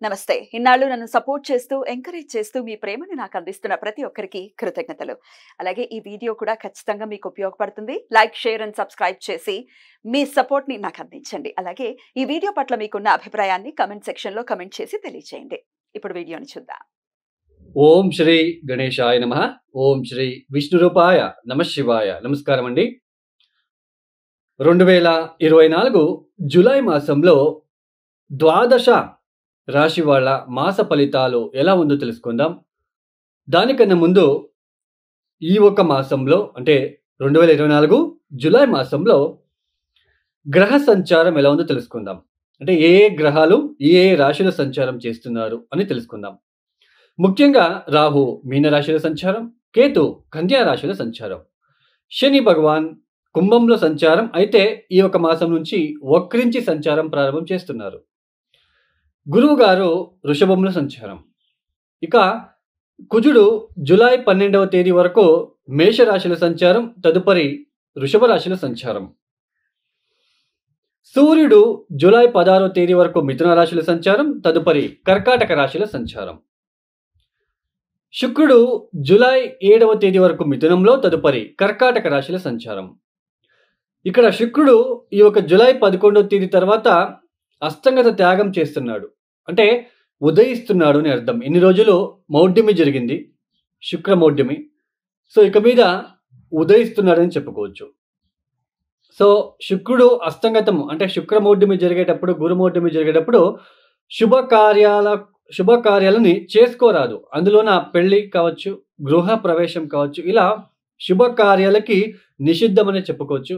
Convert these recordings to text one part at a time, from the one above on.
నమస్తే. ఇన్నాళ్ళు నన్ను సపోర్ట్ చేస్తూ, ఎంకరేజ్ చేస్తూ మీ ప్రేమని నాకు అందిస్తున్న ప్రతి ఒక్కరికి కృతజ్ఞతలు. అలాగే ఈ వీడియో కూడా ఖచ్చితంగా మీకు ఉపయోగపడుతుంది. లైక్, షేర్ అండ్ సబ్స్క్రైబ్ చేసి మీ సపోర్ట్‌ని నాకు అందించండి. అలాగే ఈ వీడియో పట్ల మీకున్న అభిప్రాయాన్ని కామెంట్ సెక్షన్‌లో కామెంట్ చేసి తెలియజేయండి. ఇప్పుడు వీడియోని చూద్దాం. ఓం శ్రీ గణేశాయ నమః. ఓం శ్రీ విష్ణురూపాయ నమః శివాయ. నమస్కారం అండి. 2024 జూలై మాసంలో ద్వాదశ రాశి వాళ్ళ మాస ఫలితాలు ఎలా ఉందో తెలుసుకుందాం. దానికన్నా ముందు ఈ ఒక మాసంలో అంటే 2024 జూలై మాసంలో గ్రహ సంచారం ఎలా ఉందో తెలుసుకుందాం. అంటే ఏ ఏ గ్రహాలు ఏ రాశిలో సంచారం చేస్తున్నారు అని తెలుసుకుందాం. ముఖ్యంగా రాహు మీన రాశిలో సంచారం, కేతు కన్యా రాశిలో సంచారం, శని భగవాన్ కుంభంలో సంచారం అయితే ఈ ఒక మాసం నుంచి వక్రించి సంచారం ప్రారంభం చేస్తున్నారు. గురువు గారు వృషభంలో సంచారం. ఇక కుజుడు జూలై 12వ తేదీ వరకు మేషరాశిలో సంచారం, తదుపరి వృషభ రాశిలో సంచారం. సూర్యుడు జూలై 16వ తేదీ వరకు మిథున రాశిలో సంచారం, తదుపరి కర్కాటక రాశిలో సంచారం. శుక్రుడు జూలై 7వ తేదీ వరకు మిథునంలో, తదుపరి కర్కాటక రాశిలో సంచారం. ఇక్కడ శుక్రుడు ఈ ఒక జూలై 11వ తేదీ తర్వాత అస్తంగత త్యాగం చేస్తున్నాడు. అంటే ఉదయిస్తున్నాడు అని అర్థం. ఇన్ని రోజులు మౌఢ్యమి జరిగింది, శుక్ర మౌఢ్యమి. సో ఇక మీద ఉదయిస్తున్నాడని చెప్పుకోవచ్చు. సో శుక్రుడు అస్తంగతం అంటే శుక్ర మౌఢ్యమి జరిగేటప్పుడు, గురు మౌఢ్యమి జరిగేటప్పుడు శుభకార్యాలని చేసుకోరాదు. అందులోన పెళ్లి కావచ్చు, గృహ ప్రవేశం కావచ్చు, ఇలా శుభకార్యాలకి నిషిద్ధమనే చెప్పుకోవచ్చు.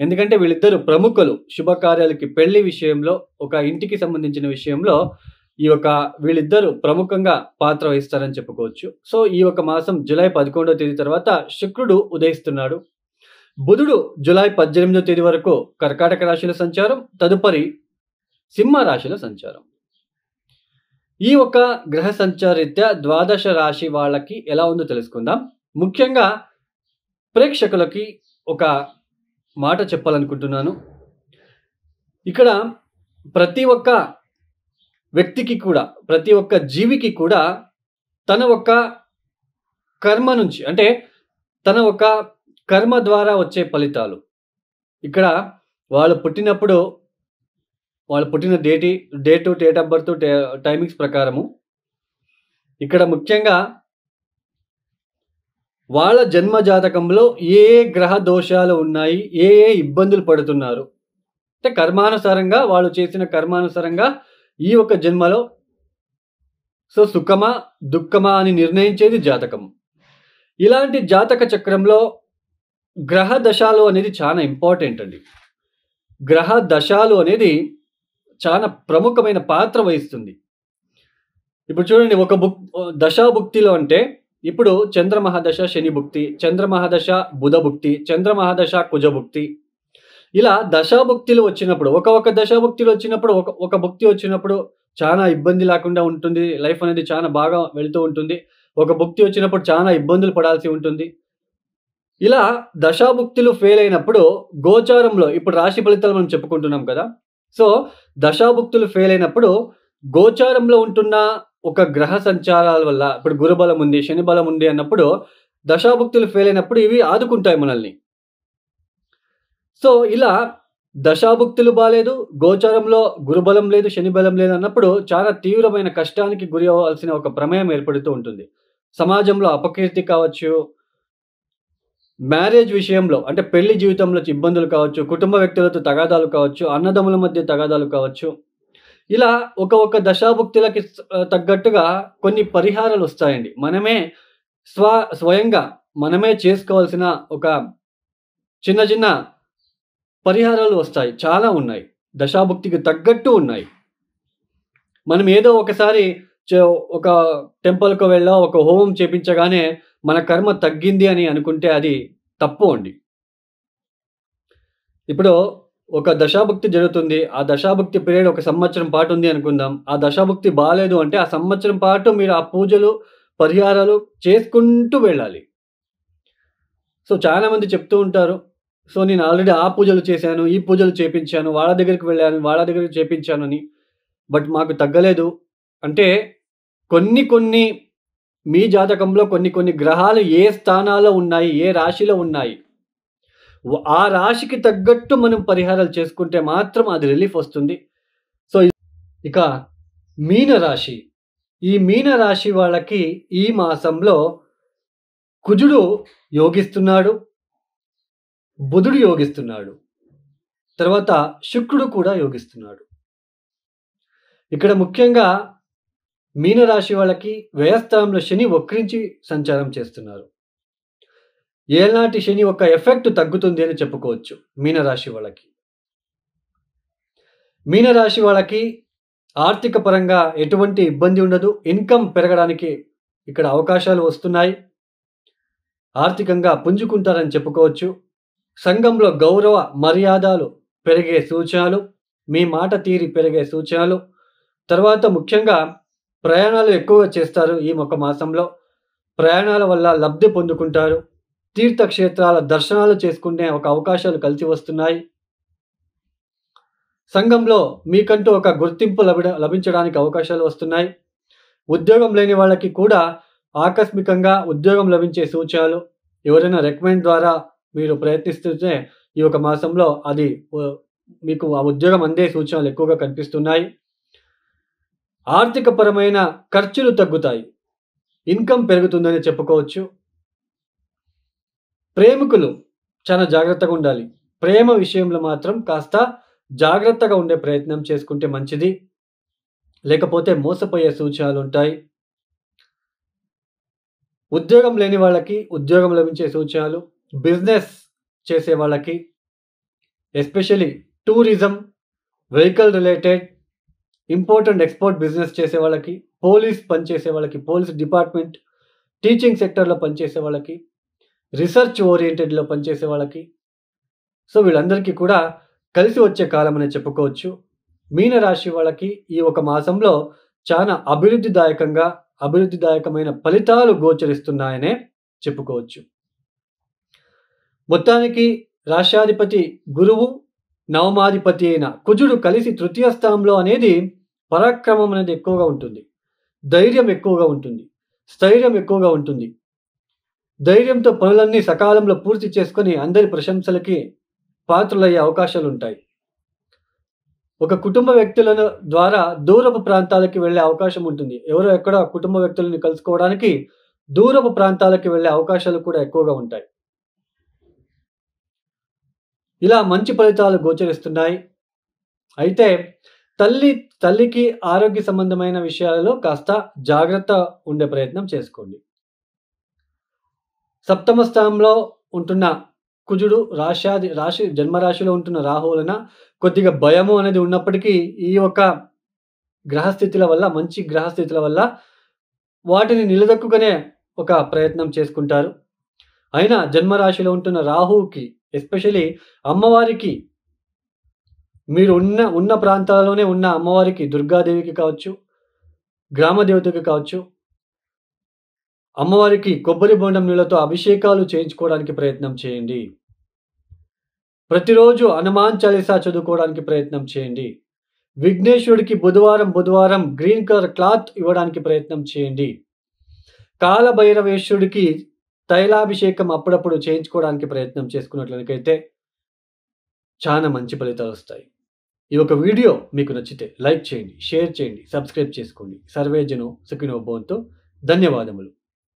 ఎందుకంటే వీళ్ళిద్దరు ప్రముఖులు శుభకార్యాలకి, పెళ్లి విషయంలో, ఒక ఇంటికి సంబంధించిన విషయంలో వీళ్ళిద్దరూ ప్రముఖంగా పాత్ర వహిస్తారని చెప్పుకోవచ్చు. సో ఈ ఒక మాసం జూలై 11వ తేదీ తర్వాత శుక్రుడు ఉదయిస్తున్నాడు. బుధుడు జూలై 18వ తేదీ వరకు కర్కాటక రాశిలో సంచారం, తదుపరి సింహ రాశిలో సంచారం. ఈ ఒక గ్రహ సంచారీత్యా ద్వాదశ రాశి వాళ్ళకి ఎలా ఉందో తెలుసుకుందాం. ముఖ్యంగా ప్రేక్షకులకి ఒక మాట చెప్పాలనుకుంటున్నాను. ఇక్కడ ప్రతి ఒక్క వ్యక్తికి కూడా, ప్రతి ఒక్క జీవికి కూడా తన ఒక కర్మ నుంచి, అంటే తన ఒక కర్మ ద్వారా వచ్చే ఫలితాలు. ఇక్కడ వాళ్ళు పుట్టినప్పుడు వాళ్ళు పుట్టిన డేట్ ఆఫ్ బర్త్, టైమింగ్స్ ప్రకారము ఇక్కడ ముఖ్యంగా వాళ్ళ జన్మ జాతకంలో ఏ గ్రహ దోషాలు ఉన్నాయి, ఏ ఇబ్బందులు పడుతున్నారు, అంటే కర్మానుసారంగా వాళ్ళు చేసిన కర్మానుసారంగా ఈ ఒక జన్మలో సో సుఖమా దుఃఖమా అని నిర్ణయించేది జాతకం. ఇలాంటి జాతక చక్రంలో గ్రహ దశాలు అనేది చాలా ఇంపార్టెంట్ అండి. గ్రహ దశాలు అనేది చాలా ప్రముఖమైన పాత్ర వహిస్తుంది. ఇప్పుడు చూడండి, ఒక దశాభుక్తిలో అంటే ఇప్పుడు చంద్రమహాదశ శని భుక్తి, చంద్రమహాదశ బుధ భుక్తి, చంద్రమహాదశ కుజ భుక్తి, ఇలా దశాభుక్తులు వచ్చినప్పుడు, ఒక దశాభుక్తులు వచ్చినప్పుడు, ఒక భుక్తి వచ్చినప్పుడు చాలా ఇబ్బంది లేకుండా ఉంటుంది. లైఫ్ అనేది చాలా బాగా వెళ్తూ ఉంటుంది. ఒక భుక్తి వచ్చినప్పుడు చాలా ఇబ్బందులు పడాల్సి ఉంటుంది. ఇలా దశాభుక్తులు ఫెయిల్ అయినప్పుడు గోచారంలో, ఇప్పుడు రాశి ఫలితాలు మనం చెప్పుకుంటున్నాం కదా. సో దశాభుక్తులు ఫెయిల్ అయినప్పుడు గోచారంలో ఉంటున్న ఒక గ్రహ సంచారాల వల్ల, ఇప్పుడు గురుబలం ఉంది, శని బలం ఉంది అన్నప్పుడు దశాభుక్తులు ఫెయిల్ అయినప్పుడు ఇవి ఆదుకుంటాయి మనల్ని. సో ఇలా దశాభుక్తులు బాలేదు, గోచారంలో గురుబలం లేదు, శని బలం లేదు అన్నప్పుడు చాలా తీవ్రమైన కష్టానికి గురి అవ్వాల్సిన ఒక ప్రమేయం ఏర్పడుతూ ఉంటుంది. సమాజంలో అపకీర్తి కావచ్చు, మ్యారేజ్ విషయంలో అంటే పెళ్లి జీవితంలో ఇబ్బందులు కావచ్చు, కుటుంబ వ్యక్తులతో తగాదాలు కావచ్చు, అన్నదమ్ముల మధ్య తగాదాలు కావచ్చు. ఇలా ఒక దశాభుక్తులకి తగ్గట్టుగా కొన్ని పరిహారాలు వస్తాయండి. మనమే స్వయంగా మనమే చేసుకోవాల్సిన ఒక చిన్న పరిహారాలు వస్తాయి. చాలా ఉన్నాయి, దశాభుక్తికి తగ్గట్టు ఉన్నాయి. మనం ఏదో ఒకసారి ఒక టెంపుల్‌కు వెళ్ళా, ఒక హోమం చేపించగానే మన కర్మ తగ్గింది అని అనుకుంటే అది తప్పు అండి. ఇప్పుడు ఒక దశాభుక్తి జరుగుతుంది. ఆ దశాభుక్తి పీరియడ్ ఒక సంవత్సరం పాటు ఉంది అనుకుందాం. ఆ దశాభుక్తి బాలేదు అంటే ఆ సంవత్సరం పాటు మీరు ఆ పూజలు, పరిహారాలు చేసుకుంటూ వెళ్ళాలి. సో చాలామంది చెప్తూ ఉంటారు, సో నేను ఆల్రెడీ ఆ పూజలు చేశాను, ఈ పూజలు చేపించాను, వాళ్ళ దగ్గరికి వెళ్ళాను, వాళ్ళ దగ్గరికి చేపించాను అని. బట్ మాకు తగ్గలేదు. అంటే కొన్ని మీ జాతకంలో కొన్ని గ్రహాలు ఏ స్థానాల్లో ఉన్నాయి, ఏ రాశిలో ఉన్నాయి, ఆ రాశికి తగ్గట్టు మనం పరిహారాలు చేసుకుంటే మాత్రం అది రిలీఫ్ వస్తుంది. సో, ఇక మీనరాశి. ఈ మీనరాశి వాళ్ళకి ఈ మాసంలో కుజుడు యోగిస్తున్నాడు, బుధుడు యోగిస్తున్నాడు, తర్వాత శుక్రుడు కూడా యోగిస్తున్నాడు. ఇక్కడ ముఖ్యంగా మీనరాశి వాళ్ళకి వ్యయస్థానంలో శని వక్రించి సంచారం చేస్తున్నారు. ఏళ్నాటి శని యొక్క ఎఫెక్ట్ తగ్గుతుంది అని చెప్పుకోవచ్చు మీనరాశి వాళ్ళకి. మీనరాశి వాళ్ళకి ఆర్థిక పరంగా ఎటువంటి ఇబ్బంది ఉండదు. ఇన్కమ్ పెరగడానికి ఇక్కడ అవకాశాలు వస్తున్నాయి. ఆర్థికంగా పుంజుకుంటారని చెప్పుకోవచ్చు. సంఘంలో గౌరవ మర్యాదలు పెరిగే సూచనలు, మీ మాట తీరి పెరిగే సూచనలు. తర్వాత ముఖ్యంగా ప్రయాణాలు ఎక్కువగా చేస్తారు. ఈ ఒక మాసంలో ప్రయాణాల వల్ల లబ్ధి పొందుకుంటారు. తీర్థక్షేత్రాల దర్శనాలు చేసుకునే ఒక అవకాశాలు కలిసి వస్తున్నాయి. సంఘంలో మీకంటూ ఒక గుర్తింపు లభించడానికి అవకాశాలు వస్తున్నాయి. ఉద్యోగం లేని వాళ్ళకి కూడా ఆకస్మికంగా ఉద్యోగం లభించే సూచనలు. ఎవరైనా రికమెండ్ ద్వారా మీరు ప్రయత్నిస్తుంటే ఈ ఒక మాసంలో అది మీకు ఆ ఉద్యోగం అందే సూచనలు ఎక్కువగా కనిపిస్తున్నాయి. ఆర్థికపరమైన ఖర్చులు తగ్గుతాయి. ఇన్కమ్ పెరుగుతుందని చెప్పుకోవచ్చు. ప్రేమికులు చాలా జాగ్రత్తగా ఉండాలి. ప్రేమ విషయంలో మాత్రం కాస్త జాగ్రత్తగా ఉండే ప్రయత్నం చేసుకుంటే మంచిది. లేకపోతే మోసపోయే సూచనలు ఉంటాయి. ఉద్యోగం లేని వాళ్ళకి ఉద్యోగం లభించే సూచనలు. బిజినెస్ చేసే వాళ్ళకి especially tourism, vehicle related, import and export business చేసే వాళ్ళకి, పోలీస్ పనిచేసే వాళ్ళకి, పోలీస్ డిపార్ట్మెంట్, టీచింగ్ సెక్టర్లో పనిచేసే వాళ్ళకి, రీసెర్చ్ ఓరియంటెడ్లో పనిచేసే వాళ్ళకి, సో వీళ్ళందరికీ కూడా కలిసి వచ్చే కాలం అని చెప్పుకోవచ్చు. మీనరాశి వాళ్ళకి ఈ ఒక మాసంలో చాలా అభివృద్ధిదాయకమైన ఫలితాలు గోచరిస్తున్నాయనే చెప్పుకోవచ్చు. మొత్తానికి రాష్ట్రాధిపతి గురువు, నవమాధిపతి అయిన కుజుడు కలిసి తృతీయ స్థానంలో అనేది పరాక్రమం అనేది ఎక్కువగా ఉంటుంది. ధైర్యం ఎక్కువగా ఉంటుంది. స్థైర్యం ఎక్కువగా ఉంటుంది. ధైర్యంతో పనులన్నీ సకాలంలో పూర్తి చేసుకొని అందరి ప్రశంసలకి పాత్రులయ్యే అవకాశాలు ఉంటాయి. ఒక కుటుంబ వ్యక్తుల ద్వారా దూరపు ప్రాంతాలకి వెళ్ళే అవకాశం ఉంటుంది. ఎవరో ఎక్కడ కుటుంబ వ్యక్తులని కలుసుకోవడానికి దూరపు ప్రాంతాలకి వెళ్ళే అవకాశాలు కూడా ఎక్కువగా ఉంటాయి. ఇలా మంచి ఫలితాలు గోచరిస్తున్నాయి. అయితే తల్లికి ఆరోగ్య సంబంధమైన విషయాలలో కాస్త జాగ్రత్త ఉండే ప్రయత్నం చేసుకోండి. సప్తమ స్థానంలో ఉంటున్న కుజుడు రాశి జన్మరాశిలో ఉంటున్న రాహు వలన కొద్దిగా భయము అనేది ఉన్నప్పటికీ ఈ యొక్క గ్రహస్థితుల వల్ల, మంచి గ్రహస్థితుల వల్ల వాటిని నిలదొక్కునే ఒక ప్రయత్నం చేసుకుంటారు. అయినా జన్మరాశిలో ఉంటున్న రాహువుకి ఎస్పెషల్లీ అమ్మవారికి, మీరు ఉన్న ప్రాంతాలలోనే ఉన్న అమ్మవారికి, దుర్గాదేవికి కావచ్చు, గ్రామదేవతకి కావచ్చు, అమ్మవారికి కొబ్బరి బొండం నీళ్ళతో అభిషేకాలు చేయించుకోవడానికి ప్రయత్నం చేయండి. ప్రతిరోజు హనుమాన్ చాలీసా చదువుకోవడానికి ప్రయత్నం చేయండి. విఘ్నేశ్వరుడికి బుధవారం గ్రీన్ కలర్ క్లాత్ ఇవ్వడానికి ప్రయత్నం చేయండి. కాలభైరవేశ్వరుడికి తైలాభిషేకం అప్పుడప్పుడు చేయించుకోవడానికి ప్రయత్నం చేసుకున్నట్లయితే చాలా మంచి ఫలితాలు వస్తాయి. ఈ ఒక వీడియో మీకు నచ్చితే లైక్ చేయండి, షేర్ చేయండి, సబ్స్క్రైబ్ చేసుకోండి. సర్వే జనో సుఖినో భవంతు. ధన్యవాదములు.